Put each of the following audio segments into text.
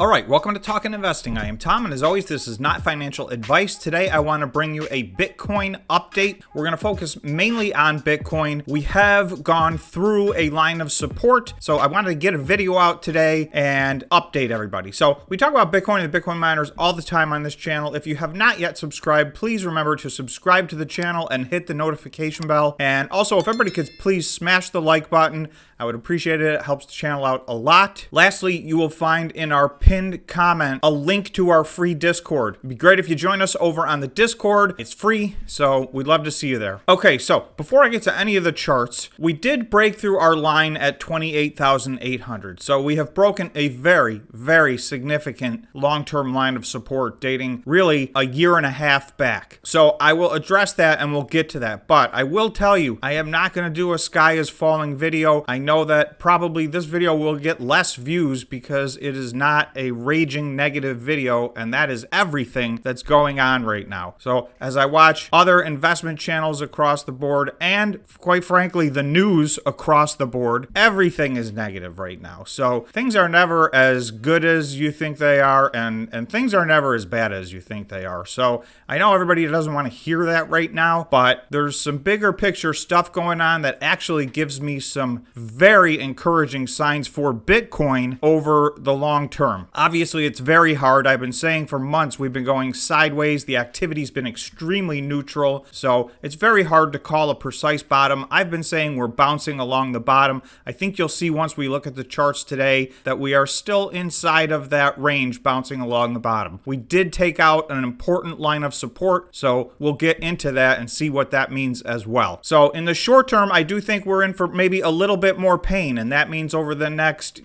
All right, welcome to Talkin' Investing. I am Tom, and as always, this is not financial advice. Today, I want to bring you a Bitcoin update. We're going to focus mainly on Bitcoin. We have gone through a line of support, so I wanted to get a video out today and update everybody. So we talk about Bitcoin and Bitcoin miners all the time on this channel. If you have not yet subscribed, please remember to subscribe to the channel and hit the notification bell. And also, if everybody could please smash the like button, I would appreciate it. It helps the channel out a lot. Lastly, you will find in our pinned comment a link to our free Discord. It'd be great if you join us over on the Discord. It's free, so we'd love to see you there. Okay, so before I get to any of the charts, we did break through our line at 28,800. So we have broken a very, very significant long-term line of support dating really a year and a half back. So I will address that and we'll get to that. But I will tell you, I am not going to do a sky is falling video. I know that probably this video will get less views because it is not a raging negative video, and that is everything that's going on right now. So as I watch other investment channels across the board, and quite frankly the news across the board, everything is negative right now. So things are never as good as you think they are, and things are never as bad as you think they are. So I know everybody doesn't want to hear that right now, but there's some bigger picture stuff going on that actually gives me some very encouraging signs for Bitcoin over the long term. Obviously, it's very hard. I've been saying for months we've been going sideways. The activity's been extremely neutral, so it's very hard to call a precise bottom. I've been saying we're bouncing along the bottom. I think you'll see once we look at the charts today that we are still inside of that range, bouncing along the bottom. We did take out an important line of support, so we'll get into that and see what that means as well. So in the short term, I do think we're in for maybe a little bit more pain, and that means over the next,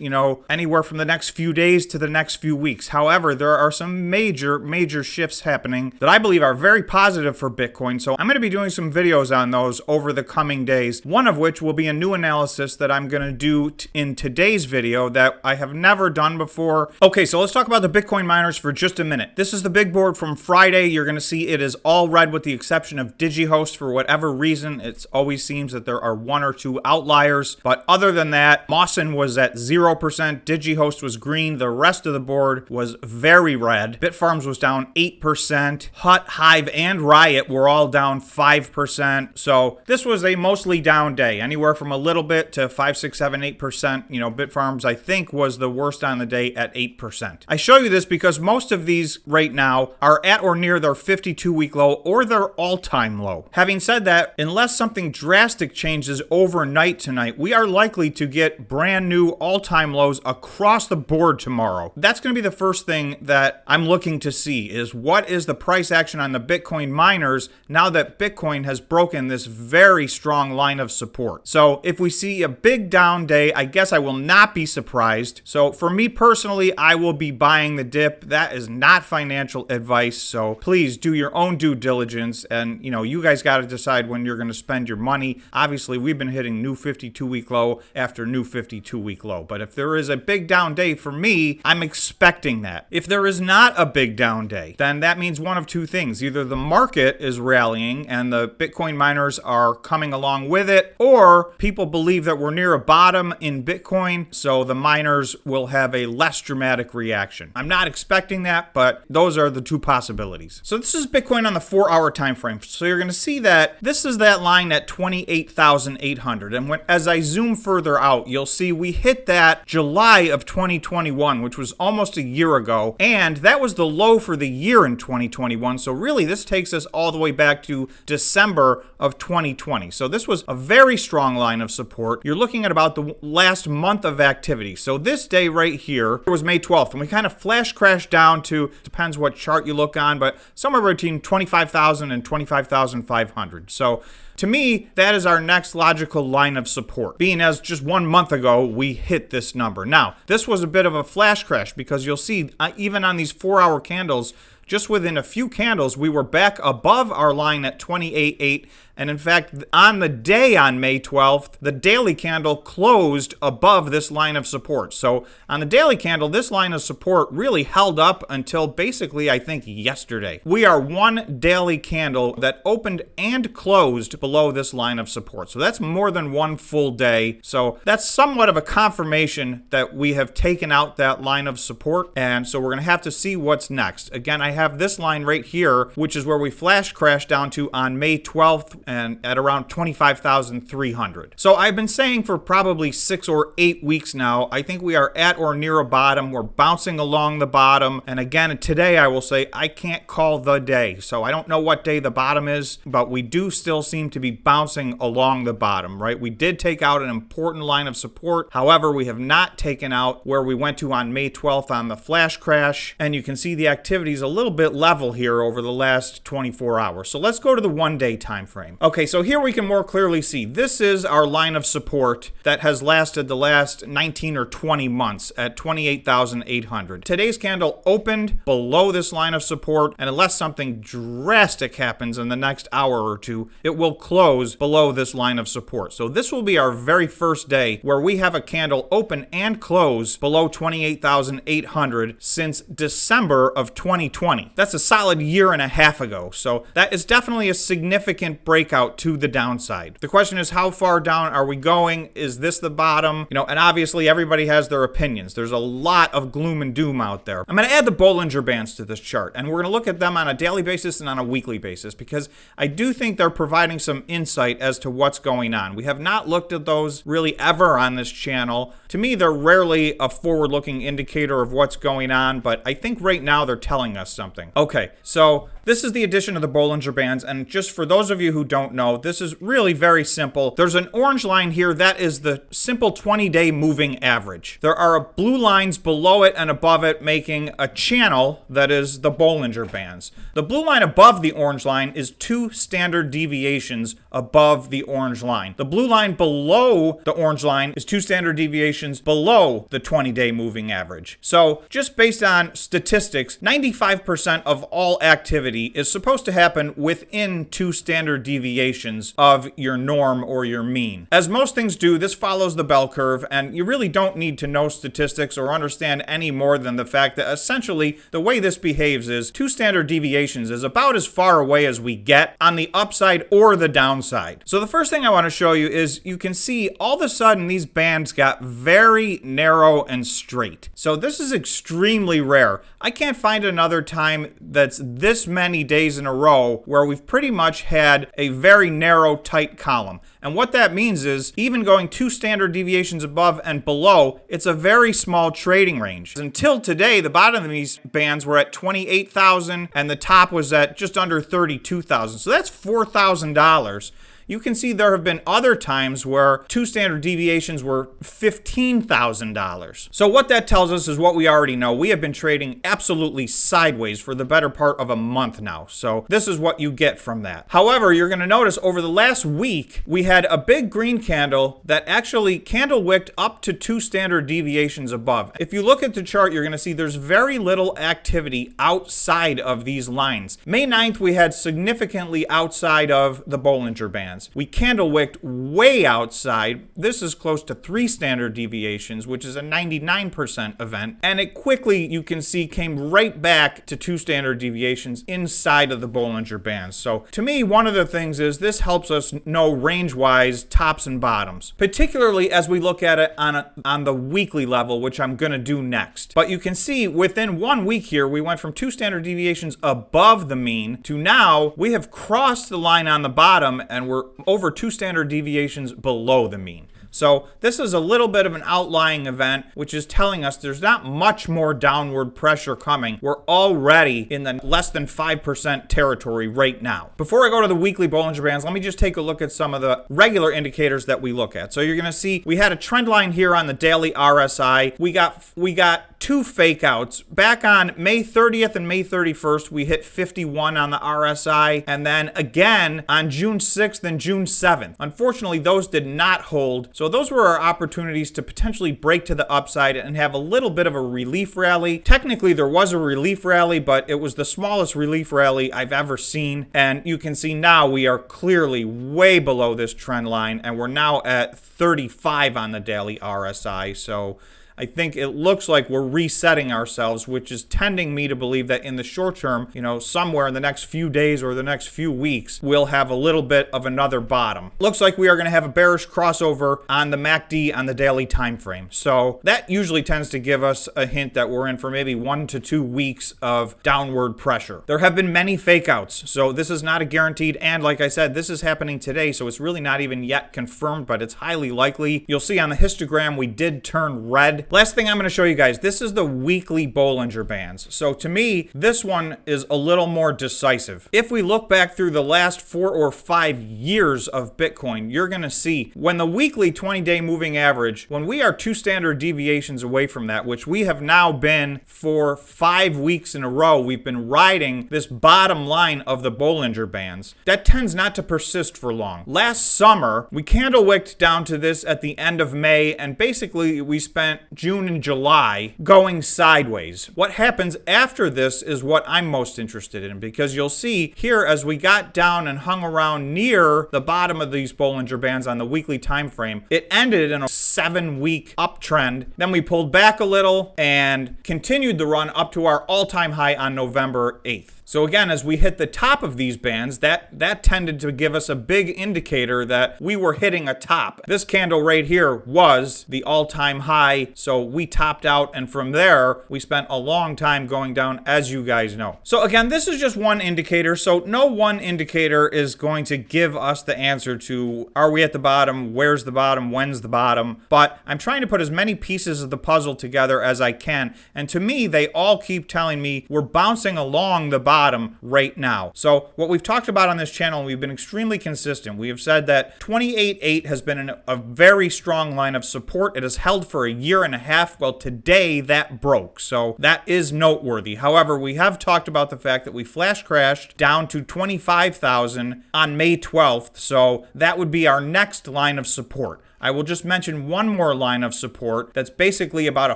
anywhere from the next few days to the next few weeks. However, there are some major shifts happening that I believe are very positive for Bitcoin. So I'm going to be doing some videos on those over the coming days, one of which will be a new analysis that I'm going to do in today's video that I have never done before. Okay, so let's talk about the Bitcoin miners for just a minute. This is the big board from Friday. You're going to see it is all red with the exception of DigiHost. For whatever reason, it always seems that there are one or two outliers, but other than that, Mawson was at 0%, DigiHost was green, the rest of the board was very red. Bitfarms was down 8%, Hut, Hive, and Riot were all down 5%. So this was a mostly down day, anywhere from a little bit to 5, 6, 7, 8%. Bitfarms, I think, was the worst on the day at 8%. I show you this because most of these right now are at or near their 52-week low or their all-time low. Having said that, unless something drastic changes overnight tonight, we are likely to get brand new all-time lows across the board tomorrow. That's going to be the first thing that I'm looking to see is what is the price action on the Bitcoin miners now that Bitcoin has broken this very strong line of support. So if we see a big down day, I guess I will not be surprised. So for me personally, I will be buying the dip. That is not financial advice. So please do your own due diligence, and you guys got to decide when you're going to spend your money. Obviously, we've been hitting new 52-week low after new 52-week low. But if there is a big down day for me, I'm expecting that. If there is not a big down day, then that means one of two things. Either the market is rallying and the Bitcoin miners are coming along with it, or people believe that we're near a bottom in Bitcoin, so the miners will have a less dramatic reaction. I'm not expecting that, but those are the two possibilities. So this is Bitcoin on the 4-hour time frame. So you're going to see that this is that line at 28,800. And as I zoom further out, you'll see we hit that July of 2021, which was almost a year ago, and that was the low for the year in 2021. So really, this takes us all the way back to December of 2020. So this was a very strong line of support. You're looking at about the last month of activity. So this day right here was May 12th, and we kind of flash crashed down to, depends what chart you look on, but somewhere between 25,000 and 25,500. So to me, that is our next logical line of support, being as just 1 month ago, we hit this number. Now, this was a bit of a flash crash because you'll see even on these 4-hour candles, just within a few candles, we were back above our line at 28.8. And in fact, on the day on May 12th, the daily candle closed above this line of support. So on the daily candle, this line of support really held up until basically, I think, yesterday. We are one daily candle that opened and closed below this line of support. So that's more than one full day. So that's somewhat of a confirmation that we have taken out that line of support. And so we're going to have to see what's next. Again, I have this line right here, which is where we flash crashed down to on May 12th. And at around 25,300. So I've been saying for probably 6 or 8 weeks now, I think we are at or near a bottom. We're bouncing along the bottom. And again, today I will say I can't call the day. So I don't know what day the bottom is, but we do still seem to be bouncing along the bottom, right? We did take out an important line of support. However, we have not taken out where we went to on May 12th on the flash crash. And you can see the activity is a little bit level here over the last 24 hours. So let's go to the 1-day time frame. Okay, so here we can more clearly see this is our line of support that has lasted the last 19 or 20 months at 28,800. Today's candle opened below this line of support, and unless something drastic happens in the next hour or two, it will close below this line of support. So this will be our very first day where we have a candle open and close below 28,800 since December of 2020. That's a solid year and a half ago. So that is definitely a significant breakout to the downside. The question is, how far down are we going? Is this the bottom? And obviously everybody has their opinions. There's a lot of gloom and doom out there. I'm going to add the Bollinger Bands to this chart, and we're going to look at them on a daily basis and on a weekly basis because I do think they're providing some insight as to what's going on. We have not looked at those really ever on this channel. To me, they're rarely a forward-looking indicator of what's going on, but I think right now they're telling us something. Okay, so this is the addition of the Bollinger Bands, and just for those of you who don't know, this is really very simple. There's an orange line here that is the simple 20-day moving average. There are blue lines below it and above it making a channel that is the Bollinger Bands. The blue line above the orange line is 2 standard deviations above the orange line. The blue line below the orange line is 2 standard deviations below the 20-day moving average. So just based on statistics, 95% of all activity is supposed to happen within 2 standard deviations of your norm or your mean. As most things do, this follows the bell curve, and you really don't need to know statistics or understand any more than the fact that essentially the way this behaves is 2 standard deviations is about as far away as we get on the upside or the downside. So the first thing I want to show you is you can see all of a sudden these bands got very narrow and straight. So this is extremely rare. I can't find another time that's this many days in a row where we've pretty much had a very narrow, tight column. And what that means is even going 2 standard deviations above and below, it's a very small trading range. Until today, the bottom of these bands were at 28,000 and the top was at just under 32,000. So that's $4,000. You can see there have been other times where 2 standard deviations were $15,000. So what that tells us is what we already know. We have been trading absolutely sideways for the better part of a month now. So this is what you get from that. However, you're going to notice over the last week, we had a big green candle that actually candle wicked up to 2 standard deviations above. If you look at the chart, you're going to see there's very little activity outside of these lines. May 9th, we had significantly outside of the Bollinger Band. We candle wicked way outside. This is close to 3 standard deviations, which is a 99% event. And it quickly, you can see, came right back to 2 standard deviations inside of the Bollinger Bands. So to me, one of the things is this helps us know range-wise tops and bottoms, particularly as we look at it on the weekly level, which I'm going to do next. But you can see within 1 week here, we went from 2 standard deviations above the mean to now we have crossed the line on the bottom and we're over 2 standard deviations below the mean. So this is a little bit of an outlying event, which is telling us there's not much more downward pressure coming. We're already in the less than 5% territory right now. Before I go to the weekly Bollinger Bands, let me just take a look at some of the regular indicators that we look at. So you're going to see we had a trend line here on the daily RSI. We got two fake outs. Back on May 30th and May 31st, we hit 51 on the RSI, and then again on June 6th and June 7th. Unfortunately, those did not hold, so those were our opportunities to potentially break to the upside and have a little bit of a relief rally. Technically, there was a relief rally, but it was the smallest relief rally I've ever seen, and you can see now we are clearly way below this trend line, and we're now at 35 on the daily RSI, so I think it looks like we're resetting ourselves, which is tending me to believe that in the short term, somewhere in the next few days or the next few weeks, we'll have a little bit of another bottom. Looks like we are going to have a bearish crossover on the MACD on the daily time frame. So that usually tends to give us a hint that we're in for maybe 1 to 2 weeks of downward pressure. There have been many fake outs, so this is not a guaranteed, and like I said, this is happening today, so it's really not even yet confirmed, but it's highly likely. You'll see on the histogram we did turn red. Last thing I'm going to show you guys, this is the weekly Bollinger Bands. So to me, this one is a little more decisive. If we look back through the last 4 or 5 years of Bitcoin, you're going to see when the weekly 20-day moving average, when we are 2 standard deviations away from that, which we have now been for 5 weeks in a row, we've been riding this bottom line of the Bollinger Bands. That tends not to persist for long. Last summer, we candle wicked down to this at the end of May, and basically we spent June and July going sideways. What happens after this is what I'm most interested in, because you'll see here as we got down and hung around near the bottom of these Bollinger Bands on the weekly time frame, it ended in a 7-week uptrend. Then we pulled back a little and continued the run up to our all-time high on November 8th. So again, as we hit the top of these bands, that tended to give us a big indicator that we were hitting a top. This candle right here was the all-time high, so we topped out, and from there, we spent a long time going down, as you guys know. So again, this is just one indicator, so no one indicator is going to give us the answer to, are we at the bottom, where's the bottom, when's the bottom, but I'm trying to put as many pieces of the puzzle together as I can, and to me, they all keep telling me we're bouncing along the bottom right now. So what we've talked about on this channel, we've been extremely consistent. We have said that 28.8 has been a very strong line of support. It has held for a year and a half. Well, today that broke, so that is noteworthy. However, we have talked about the fact that we flash crashed down to 25,000 on May 12th, so that would be our next line of support. I will just mention one more line of support that's basically about a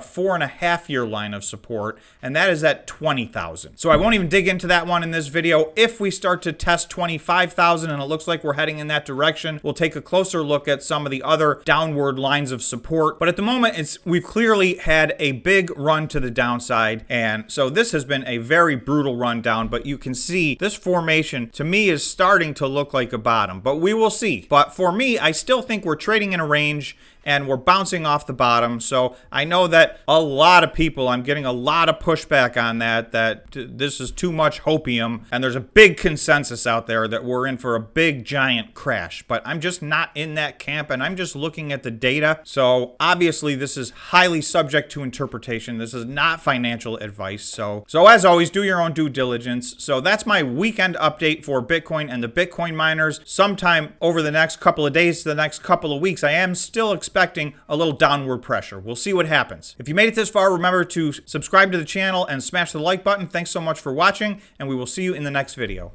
4.5-year line of support, and that is at 20,000. So I won't even dig into that one in this video. If we start to test 25,000 and it looks like we're heading in that direction, we'll take a closer look at some of the other downward lines of support. But at the moment, we've clearly had a big run to the downside, and so this has been a very brutal run down, but you can see this formation to me is starting to look like a bottom, but we will see. But for me, I still think we're trading in a range and we're bouncing off the bottom. So I know that a lot of people, I'm getting a lot of pushback on that this is too much hopium, and there's a big consensus out there that we're in for a big giant crash, but I'm just not in that camp, and I'm just looking at the data. So obviously this is highly subject to interpretation. This is not financial advice. So as always, do your own due diligence. So that's my weekend update for Bitcoin and the Bitcoin miners. Sometime over the next couple of days to the next couple of weeks, I am still expecting a little downward pressure. We'll see what happens. If you made it this far, remember to subscribe to the channel and smash the like button. Thanks so much for watching, and we will see you in the next video.